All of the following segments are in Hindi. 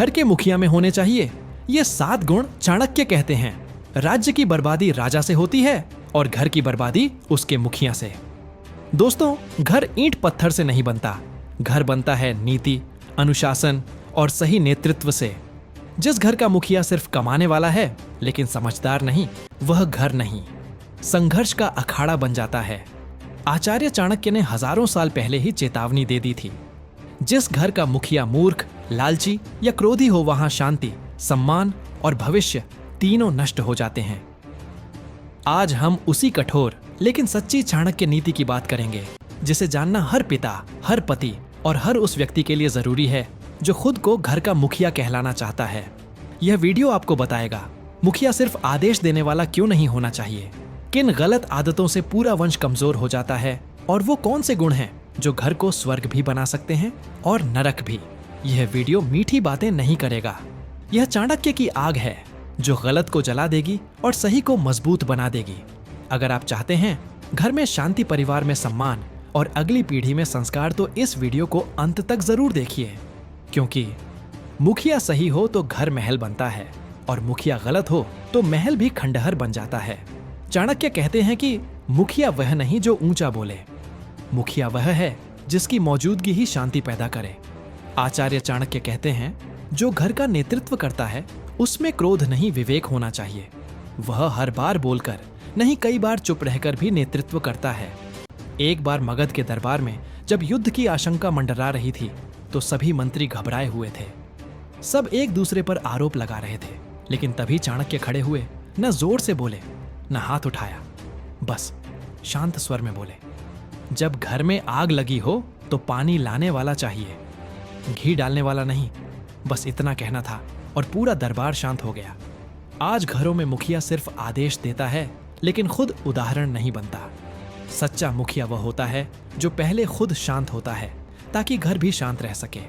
घर के मुखिया में होने चाहिए। ये 7 गुण चाणक्य कहते हैं। राज्य की बर्बादी राजा से होती है और घर की बर्बादी उसके मुखिया से। दोस्तों, घर ईंट पत्थर से नहीं बनता। घर बनता है नीति, अनुशासन और सही नेतृत्व से। जिस घर का मुखिया सिर्फ कमाने वाला है लेकिन समझदार नहीं, वह घर नहीं, संघर्ष का अखाड़ा बन जाता है। आचार्य चाणक्य ने हजारों साल पहले ही चेतावनी दे दी थी। जिस घर का मुखिया मूर्ख, लालची या क्रोधी हो, वहां शांति, सम्मान और भविष्य तीनों नष्ट हो जाते हैं। आज हम उसी कठोर लेकिन सच्ची चाणक्य नीति की बात करेंगे, जिसे जानना हर पिता, हर पति और हर उस व्यक्ति के लिए जरूरी है जो खुद को घर का मुखिया कहलाना चाहता है। यह वीडियो आपको बताएगा मुखिया सिर्फ आदेश देने वाला क्यों नहीं होना चाहिए, किन गलत आदतों से पूरा वंश कमजोर हो जाता है और वो कौन से गुण हैं जो घर को स्वर्ग भी बना सकते हैं और नरक भी। यह वीडियो मीठी बातें नहीं करेगा। यह चाणक्य की आग है जो गलत को जला देगी और सही को मजबूत बना देगी। अगर आप चाहते हैं घर में शांति, परिवार में सम्मान और अगली पीढ़ी में संस्कार, तो इस वीडियो को अंत तक जरूर देखिए, क्योंकि मुखिया सही हो तो घर महल बनता है और मुखिया गलत हो तो महल भी खंडहर बन जाता है। चाणक्य कहते हैं कि मुखिया वह नहीं जो ऊंचा बोले, मुखिया वह है जिसकी मौजूदगी ही शांति पैदा करे। आचार्य चाणक्य कहते हैं जो घर का नेतृत्व करता है उसमें क्रोध नहीं, विवेक होना चाहिए। वह हर बार बोलकर नहीं, कई बार चुप रहकर भी नेतृत्व करता है। एक बार मगध के दरबार में जब युद्ध की आशंका मंडरा रही थी तो सभी मंत्री घबराए हुए थे। सब एक दूसरे पर आरोप लगा रहे थे, लेकिन तभी चाणक्य खड़े हुए, न जोर से बोले न हाथ उठाया, बस शांत स्वर में बोले, जब घर में आग लगी हो तो पानी लाने वाला चाहिए, घी डालने वाला नहीं। बस इतना कहना था और पूरा दरबार शांत हो गया। आज घरों में मुखिया सिर्फ आदेश देता है लेकिन खुद उदाहरण नहीं बनता। सच्चा मुखिया वह होता है जो पहले खुद शांत होता है ताकि घर भी शांत रह सके।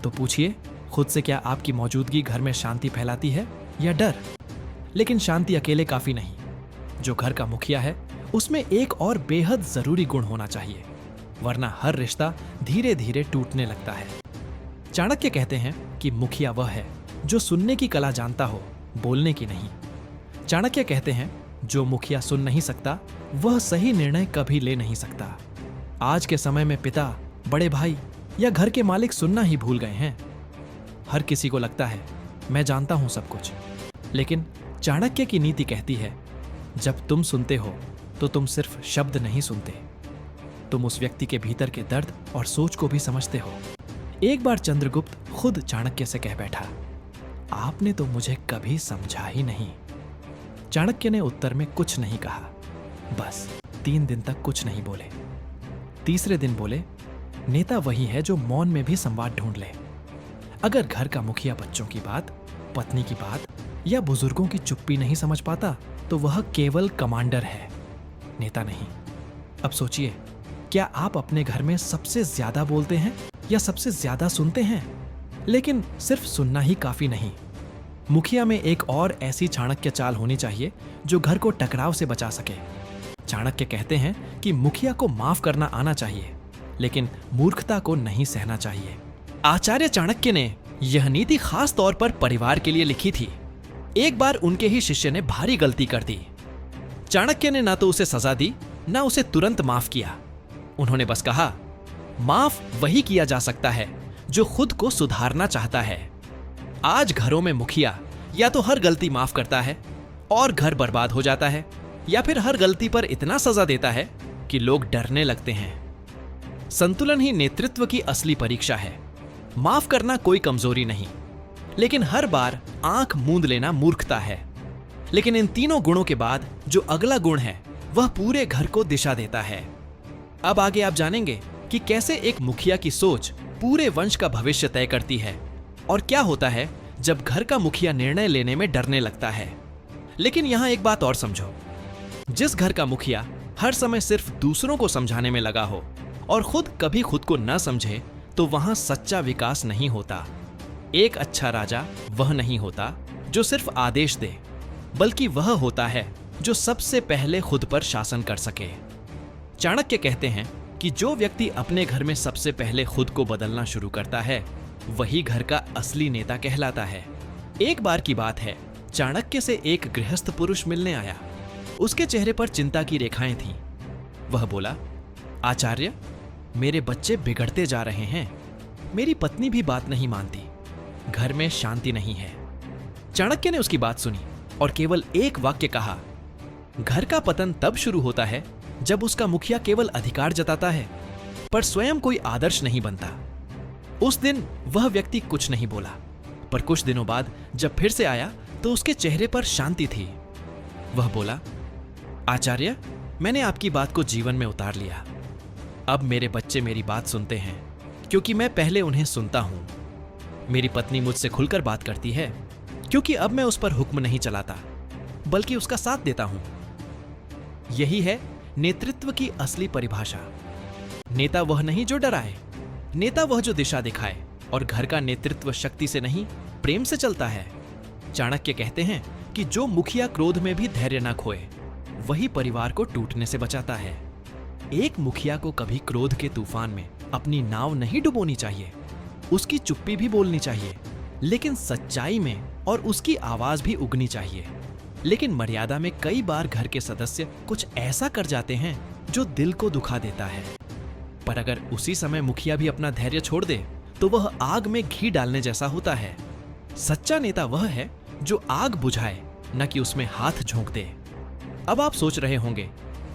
तो पूछिए खुद से, क्या आपकी मौजूदगी घर में शांति फैलाती है या डर? लेकिन शांति अकेले काफी नहीं। जो घर का मुखिया है उसमें एक और बेहद जरूरी गुण होना चाहिए, वरना हर रिश्ता धीरे धीरे टूटने लगता है। चाणक्य कहते हैं कि मुखिया वह है जो सुनने की कला जानता हो, बोलने की नहीं। चाणक्य कहते हैं जो मुखिया सुन नहीं सकता वह सही निर्णय कभी ले नहीं सकता। आज के समय में पिता, बड़े भाई या घर के मालिक सुनना ही भूल गए हैं। हर किसी को लगता है मैं जानता हूं सब कुछ, लेकिन चाणक्य की नीति कहती है जब तुम सुनते हो तो तुम सिर्फ शब्द नहीं सुनते, तुम उस व्यक्ति के भीतर के दर्द और सोच को भी समझते हो। एक बार चंद्रगुप्त खुद चाणक्य से कह बैठा, आपने तो मुझे कभी समझा ही नहीं। चाणक्य ने उत्तर में कुछ नहीं कहा, बस 3 दिन तक कुछ नहीं बोले। तीसरे दिन बोले, नेता वही है जो मौन में भी संवाद ढूंढ ले। अगर घर का मुखिया बच्चों की बात, पत्नी की बात या बुजुर्गों की चुप्पी नहीं समझ पाता तो वह केवल कमांडर है, नेता नहीं। अब सोचिए, क्या आप अपने घर में सबसे ज्यादा बोलते हैं या सबसे ज्यादा सुनते हैं? लेकिन सिर्फ सुनना ही काफी नहीं। मुखिया में एक और ऐसी चाणक्य चाल होनी चाहिए जो घर को टकराव से बचा सके। चाणक्य कहते हैं कि मुखिया को माफ करना आना चाहिए, लेकिन मूर्खता को नहीं सहना चाहिए। आचार्य चाणक्य ने यह नीति खास तौर पर परिवार के लिए लिखी थी। एक बार उनके ही शिष्य ने भारी गलती कर दी। चाणक्य ने ना तो उसे सजा दी, ना उसे तुरंत माफ किया। उन्होंने बस कहा, माफ वही किया जा सकता है जो खुद को सुधारना चाहता है। आज घरों में मुखिया या तो हर गलती माफ करता है और घर बर्बाद हो जाता है, या फिर हर गलती पर इतना सजा देता है कि लोग डरने लगते हैं। संतुलन ही नेतृत्व की असली परीक्षा है। माफ करना कोई कमजोरी नहीं, लेकिन हर बार आंख मूंद लेना मूर्खता है। लेकिन इन तीनों गुणों के बाद जो अगला गुण है वह पूरे घर को दिशा देता है। अब आगे आप जानेंगे कि कैसे एक मुखिया की सोच पूरे वंश का भविष्य तय करती है और क्या होता है जब घर का मुखिया निर्णय लेने में डरने लगता है। लेकिन यहां एक बात और समझो, जिस घर का मुखिया हर समय सिर्फ दूसरों को समझाने में लगा हो और खुद कभी खुद को न समझे, तो वहां सच्चा विकास नहीं होता। एक अच्छा राजा वह नहीं होता जो सिर्फ आदेश दे, बल्कि वह होता है जो सबसे पहले खुद पर शासन कर सके। चाणक्य कहते हैं कि जो व्यक्ति अपने घर में सबसे पहले खुद को बदलना शुरू करता है वही घर का असली नेता कहलाता है। एक बार की बात है, चाणक्य से एक गृहस्थ पुरुष मिलने आया। उसके चेहरे पर चिंता की रेखाएं थीं। वह बोला, आचार्य, मेरे बच्चे बिगड़ते जा रहे हैं। मेरी पत्नी भी बात नहीं मानती। घर में शांति नहीं है। चाणक्य ने उसकी बात सुनी और केवल एक वाक्य कहा, घर का पतन तब शुरू होता है जब उसका मुखिया केवल अधिकार जताता है पर स्वयं कोई आदर्श नहीं बनता। उस दिन वह व्यक्ति कुछ नहीं बोला, पर कुछ दिनों बाद जब फिर से आया तो उसके चेहरे पर शांति थी। वह बोला, आचार्य, मैंने आपकी बात को जीवन में उतार लिया। अब मेरे बच्चे मेरी बात सुनते हैं क्योंकि मैं पहले उन्हें सुनता हूं। मेरी पत्नी मुझसे खुलकर बात करती है क्योंकि अब मैं उस पर हुक्म नहीं चलाता बल्कि उसका साथ देता हूं। यही है नेतृत्व की असली परिभाषा। नेता वह नहीं जो डराए, नेता वह जो दिशा दिखाए, और घर का नेतृत्व शक्ति से नहीं प्रेम से चलता है। चाणक्य कहते हैं कि जो मुखिया क्रोध में भी धैर्य न खोए वही परिवार को टूटने से बचाता है। एक मुखिया को कभी क्रोध के तूफान में अपनी नाव नहीं डुबोनी चाहिए। उसकी चुप्पी भी बोलनी चाहिए, लेकिन सच्चाई में, और उसकी आवाज भी उगनी चाहिए। लेकिन मर्यादा में कई बार घर के सदस्य कुछ ऐसा कर जाते हैं जो दिल को दुखा देता है। पर अगर उसी समय मुखिया भी अपना धैर्य छोड़ दे तो वह आग में घी डालने जैसा होता है। सच्चा नेता वह है जो आग बुझाए, न कि उसमें हाथ झोंक दे। अब आप सोच रहे होंगे,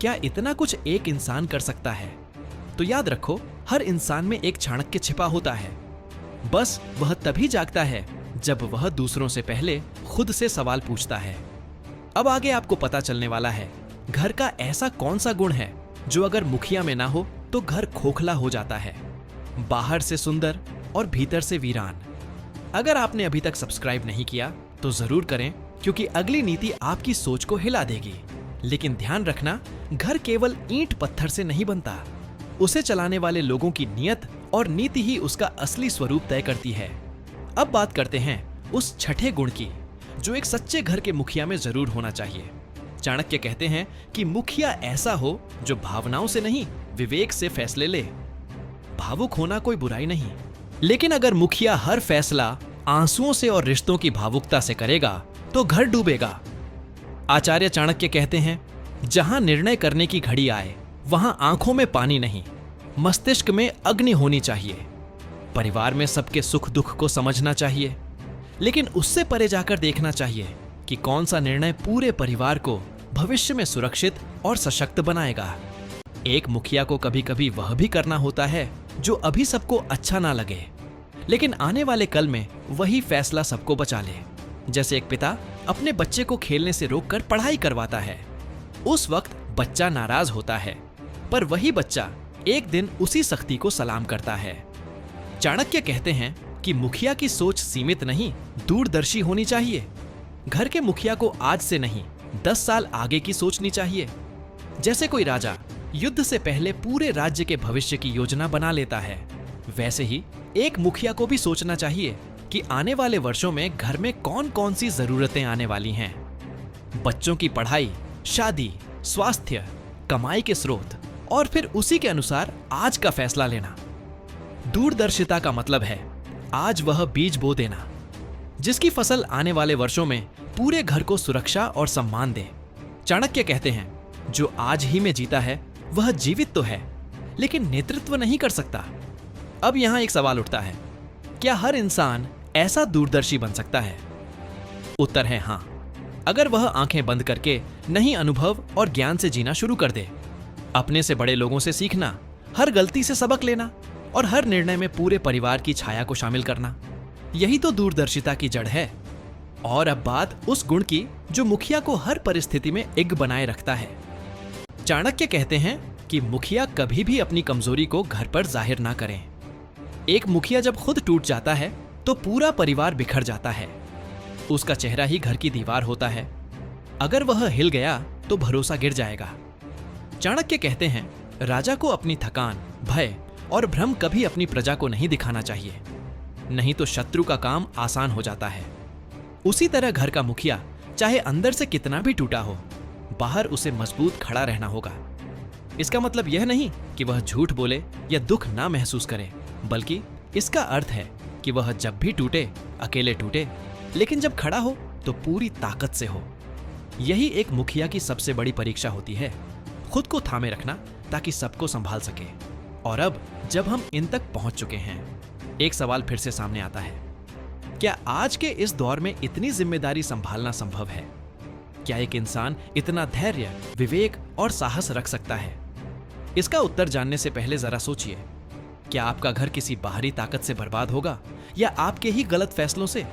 क्या इतना कुछ एक इंसान कर सकता है? तो याद रखो, हर इंसान में एक चाणक्य छिपा होता है। बस वह तभी जागता है जब वह दूसरों से पहले खुद से सवाल पूछता है। अब आगे आपको पता चलने वाला है घर का ऐसा कौन सा गुण है जो अगर मुखिया में ना हो तो घर खोखला हो जाता है, बाहर से सुंदर और भीतर से वीरान। अगर आपने अभी तक सब्सक्राइब नहीं किया तो जरूर करें, क्योंकि अगली नीति आपकी सोच को हिला देगी। लेकिन ध्यान रखना, घर केवल ईंट पत्थर से नहीं बनता। उसे चलाने वाले लोगों की नियत और नीति ही उसका असली स्वरूप तय करती है। अब बात करते हैं उस छठे गुण की जो एक सच्चे घर के मुखिया में जरूर होना चाहिए। चाणक्य कहते हैं कि मुखिया ऐसा हो जो भावनाओं से नहीं, विवेक से फैसले ले। भावुक होना कोई बुराई नहीं, लेकिन अगर मुखिया हर फैसला आंसुओं से और रिश्तों की भावुकता से करेगा तो घर डूबेगा। आचार्य चाणक्य कहते हैं, जहां निर्णय करने की घड़ी आए वहां आंखों में पानी नहीं, मस्तिष्क में अग्नि होनी चाहिए। परिवार में सबके सुख दुख को समझना चाहिए, लेकिन उससे परे जाकर देखना चाहिए कि कौन सा निर्णय पूरे परिवार को भविष्य में सुरक्षित और सशक्त बनाएगा। एक मुखिया को कभी कभी वह भी करना होता है जो अभी सबको अच्छा ना लगे, लेकिन आने वाले कल में वही फैसला सबको बचा ले। जैसे एक पिता अपने बच्चे को खेलने से रोककर पढ़ाई करवाता है। उस वक्त बच्चा नाराज होता है, पर वही बच्चा एक दिन उसी सख्ती को सलाम करता है। चाणक्य कहते हैं कि मुखिया की सोच सीमित नहीं, दूरदर्शी होनी चाहिए। घर के मुखिया को आज से नहीं 10 साल आगे की सोचनी चाहिए। जैसे कोई राजा युद्ध से पहले पूरे राज्य के भविष्य की योजना बना लेता है, वैसे ही एक मुखिया को भी सोचना चाहिए कि आने वाले वर्षों में घर में कौन कौन सी जरूरतें आने वाली हैं। बच्चों की पढ़ाई, शादी, स्वास्थ्य, कमाई के स्रोत, और फिर उसी के अनुसार आज का फैसला लेना। दूरदर्शिता का मतलब है आज वह बीज बो देना जिसकी फसल आने वाले वर्षों में पूरे घर को सुरक्षा और सम्मान दे। चाणक्य कहते हैं, जो आज ही में जीता है वह जीवित तो है, लेकिन नेतृत्व नहीं कर सकता। अब यहां एक सवाल उठता है, क्या हर इंसान ऐसा दूरदर्शी बन सकता है? उत्तर है हां, अगर वह आंखें बंद करके नई अनुभव और ज्ञान से जीना शुरू कर दे। अपने से बड़े लोगों से सीखना, हर गलती से सबक लेना और हर निर्णय में पूरे परिवार की छाया को शामिल करना, यही तो दूरदर्शिता की जड़ है। और अब बात उस गुण की जो मुखिया को हर परिस्थिति में इग्ग बनाए रखता है। चाणक्य कहते हैं कि मुखिया कभी भी अपनी कमजोरी को घर पर जाहिर ना करें। एक मुखिया जब खुद टूट जाता है तो पूरा परिवार बिखर जाता है। उसका चेहरा ही घर की दीवार होता है। अगर वह हिल गया तो भरोसा गिर जाएगा। चाणक्य कहते हैं, राजा को अपनी थकान, भय और भ्रम कभी अपनी प्रजा को नहीं दिखाना चाहिए, नहीं तो शत्रु का काम आसान हो जाता है। उसी तरह घर का मुखिया चाहे अंदर से कितना भी टूटा हो, बाहर उसे मजबूत खड़ा रहना होगा। इसका मतलब यह नहीं कि वह झूठ बोले या दुख ना महसूस करे, बल्कि इसका अर्थ है कि वह जब भी टूटे अकेले टूटे, लेकिन जब खड़ा हो तो पूरी ताकत से हो। यही एक मुखिया की सबसे बड़ी परीक्षा होती है, खुद को थामे रखना ताकि सबको संभाल सके। और अब जब हम इन तक पहुंच चुके हैं, एक सवाल फिर से सामने आता है, क्या आज के इस दौर में इतनी जिम्मेदारी संभालना संभव है? क्या एक इंसान इतना धैर्य, विवेक और साहस रख सकता है? इसका उत्तर जानने से पहले जरा सोचिए, क्या आपका घर किसी बाहरी ताकत से बर्बाद होगा या आपके ही गलत फैसलों से?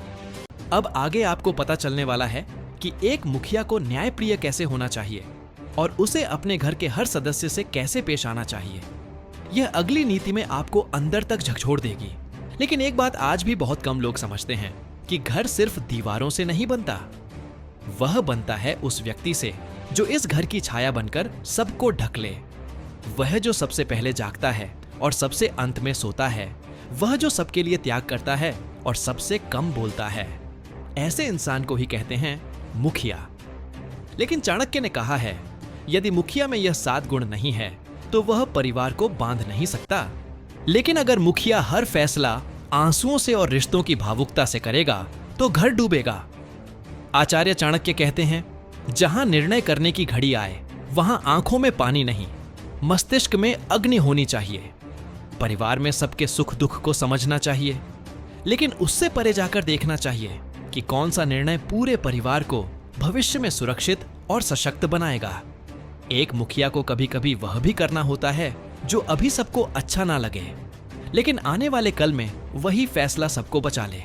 अब आगे आपको पता चलने वाला है कि एक मुखिया को न्यायप्रिय कैसे होना चाहिए और उसे अपने घर के हर सदस्य से कैसे पेश आना चाहिए। यह अगली नीति में आपको अंदर तक झकझोर देगी। लेकिन एक बात आज भी बहुत कम लोग समझते हैं कि घर सिर्फ दीवारों से नहीं बनता, वह बनता है उस व्यक्ति से जो इस घर की छाया बनकर सबको ढक ले। वह जो सबसे पहले जागता है और सबसे अंत में सोता है, वह जो सबके लिए त्याग करता है और सबसे कम बोलता है। ऐसे इंसान को ही कहते हैं मुखिया। लेकिन चाणक्य ने कहा है, यदि मुखिया में यह 7 गुण नहीं है तो वह परिवार को बांध नहीं सकता। लेकिन अगर मुखिया हर फैसला आंसुओं से और रिश्तों की भावुकता से करेगा तो घर डूबेगा। आचार्य चाणक्य कहते हैं, जहां निर्णय करने की घड़ी आए वहां आंखों में पानी नहीं, मस्तिष्क में अग्नि होनी चाहिए। परिवार में सबके सुख दुख को समझना चाहिए, लेकिन उससे परे जाकर देखना चाहिए कि कौन सा निर्णय पूरे परिवार को भविष्य में सुरक्षित और सशक्त बनाएगा। एक मुखिया को कभी कभी वह भी करना होता है जो अभी सबको अच्छा ना लगे, लेकिन आने वाले कल में वही फैसला सबको बचा ले।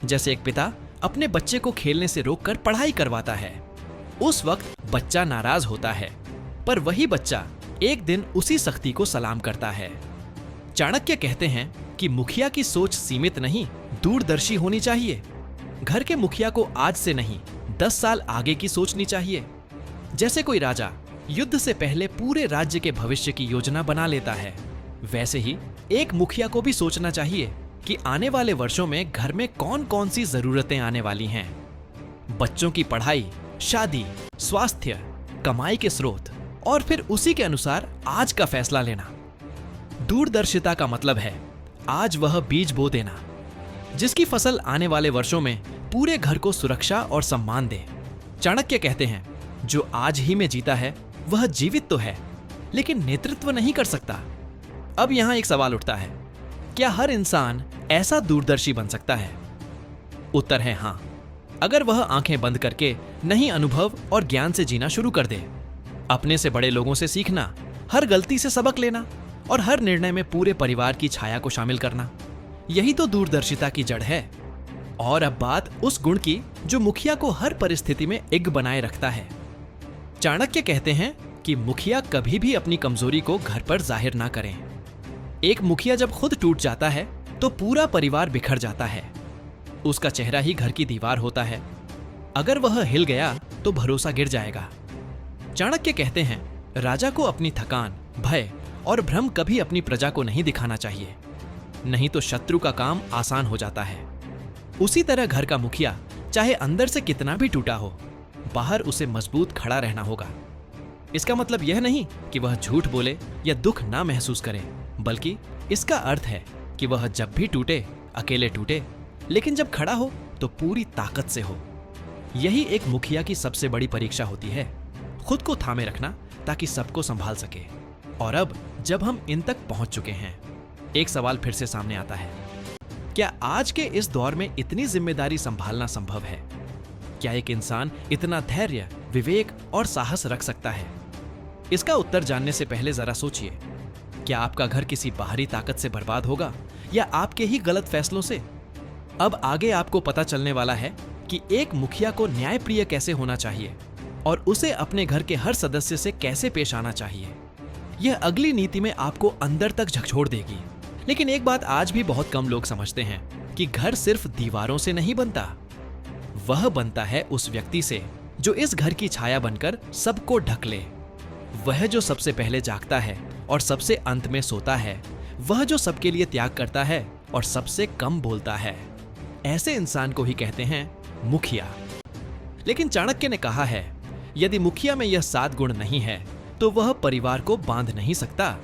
जैसे एक पिता अपने बच्चे को खेलने से रोककर पढ़ाई करवाता है। उस वक्त बच्चा नाराज होता है, पर वही बच्चा एक दिन उसी सख्ती को सलाम करता है। चाणक्य कहते हैं कि मुखिया की सोच सीमित नहीं, दूरदर्शी होनी चाहिए। घर के मुखिया को आज से नहीं 10 साल आगे की सोचनी चाहिए। जैसे कोई राजा युद्ध से पहले पूरे राज्य के भविष्य की योजना बना लेता है, वैसे ही एक मुखिया को भी सोचना चाहिए कि आने वाले वर्षों में घर में कौन कौन सी जरूरतें आने वाली हैं। बच्चों की पढ़ाई, शादी, स्वास्थ्य, कमाई के स्रोत, और फिर उसी के अनुसार आज का फैसला लेना। दूरदर्शिता का मतलब है आज वह बीज बो देना, जिसकी फसल आने वाले वर्षों में पूरे घर को सुरक्षा और सम्मान दे। चाणक्य कहते हैं, जो आज ही में जीता है वह जीवित तो है, लेकिन नेतृत्व नहीं कर सकता। अब यहां एक सवाल उठता है, क्या हर इंसान ऐसा दूरदर्शी बन सकता है? उत्तर है हां, अगर वह आंखें बंद करके नई अनुभव और ज्ञान से जीना शुरू कर दे। अपने से बड़े लोगों से सीखना, हर गलती से सबक लेना और हर निर्णय में पूरे परिवार की छाया को शामिल करना, यही तो दूरदर्शिता की जड़ है। और अब बात उस गुण की जो मुखिया को हर परिस्थिति में इग्ग बनाए रखता है। चाणक्य कहते हैं कि मुखिया कभी भी अपनी कमजोरी को घर पर जाहिर ना करें। एक मुखिया जब खुद टूट जाता है तो पूरा परिवार बिखर जाता है। उसका चेहरा ही घर की दीवार होता है। अगर वह हिल गया तो भरोसा गिर जाएगा। चाणक्य कहते हैं, राजा को अपनी थकान, भय और भ्रम कभी अपनी प्रजा को नहीं दिखाना चाहिए, नहीं तो शत्रु का काम आसान हो जाता है। उसी तरह घर का मुखिया चाहे अंदर से कितना भी टूटा हो, बाहर उसे मजबूत खड़ा रहना होगा। इसका मतलब यह नहीं कि वह झूठ बोले या दुख ना महसूस करे, बल्कि इसका अर्थ है कि वह जब भी टूटे अकेले टूटे, लेकिन जब खड़ा हो तो पूरी ताकत से हो। यही एक मुखिया की सबसे बड़ी परीक्षा होती है, खुद को थामे रखना ताकि सबको संभाल सके। और अब जब हम इन तक पहुंच चुके हैं, एक सवाल फिर से सामने आता है, क्या आज के इस दौर में इतनी जिम्मेदारी संभालना संभव है? क्या एक इंसान इतना धैर्य, विवेक और साहस रख सकता है? इसका उत्तर जानने से पहले जरा सोचिए, क्या आपका घर किसी बाहरी ताकत से बर्बाद होगा या आपके ही गलत फैसलों से? अब आगे आपको पता चलने वाला है कि एक मुखिया को न्यायप्रिय कैसे होना चाहिए और उसे अपने घर के हर सदस्य से कैसे पेश आना चाहिए। यह अगली नीति में आपको अंदर तक झकझोर देगी। लेकिन एक बात आज भी बहुत कम लोग समझते हैं कि घर सिर्फ दीवारों से नहीं बनता, वह बनता है उस व्यक्ति से जो इस घर की छाया बनकर सबको ढक ले। वह जो सबसे पहले जागता है और सबसे अंत में सोता है, वह जो सबके लिए त्याग करता है और सबसे कम बोलता है। ऐसे इंसान को ही कहते हैं मुखिया। लेकिन चाणक्य ने कहा है, यदि मुखिया में यह 7 गुण नहीं है तो वह परिवार को बांध नहीं सकता।